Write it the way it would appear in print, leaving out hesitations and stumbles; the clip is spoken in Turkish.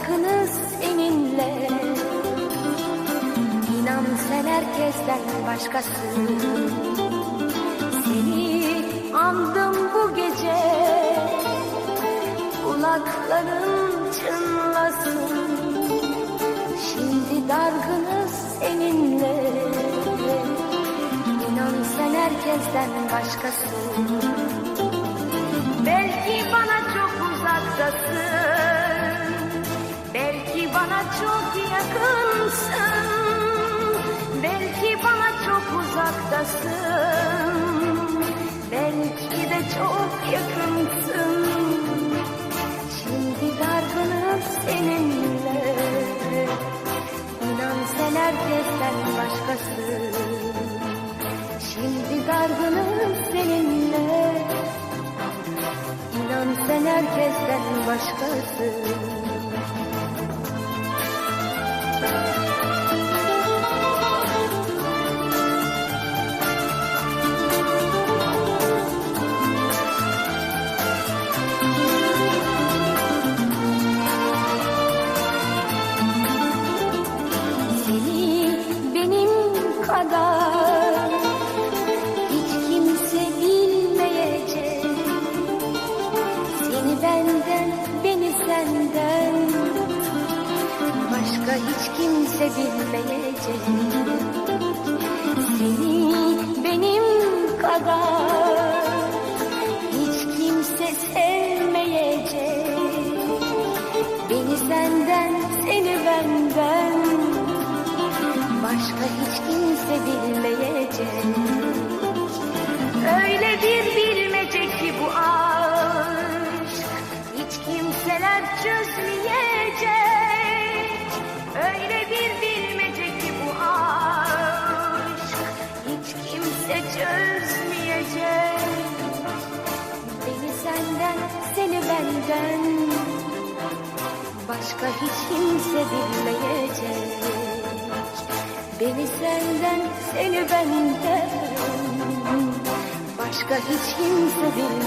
dargınız seninle. İnan sen herkesten başkasın. Seni andım bu gece, kulakların çınlasın. Şimdi dargınız seninle. İnan sen herkesten başkasın. Belki bana çok uzaktasın, belki bana çok yakınsın, belki bana çok uzaktasın, belki de çok yakınsın. Şimdi dargınım seninle. İnan sen herkesten başkasın. Şimdi dargınım seninle. İnan sen herkesten başkasın. Seni benim kadar hiç kimse bilmeyecek. Seni benden, beni senden başka hiç kimse bilmeyecek. Seni benim kadar hiç kimse sevmeyecek. Beni senden, seni benden başka hiç kimse bilmeyecek. Öyle bir bilmece ki bu aşk, hiç kimseler çözmeyecek. Öyle bir bilmece ki bu aşk, hiç kimse çözmeyecek. Beni senden, seni benden başka hiç kimse bilmeyecek. Beni senden, seni benden başka hiç kimse bilmeyecek.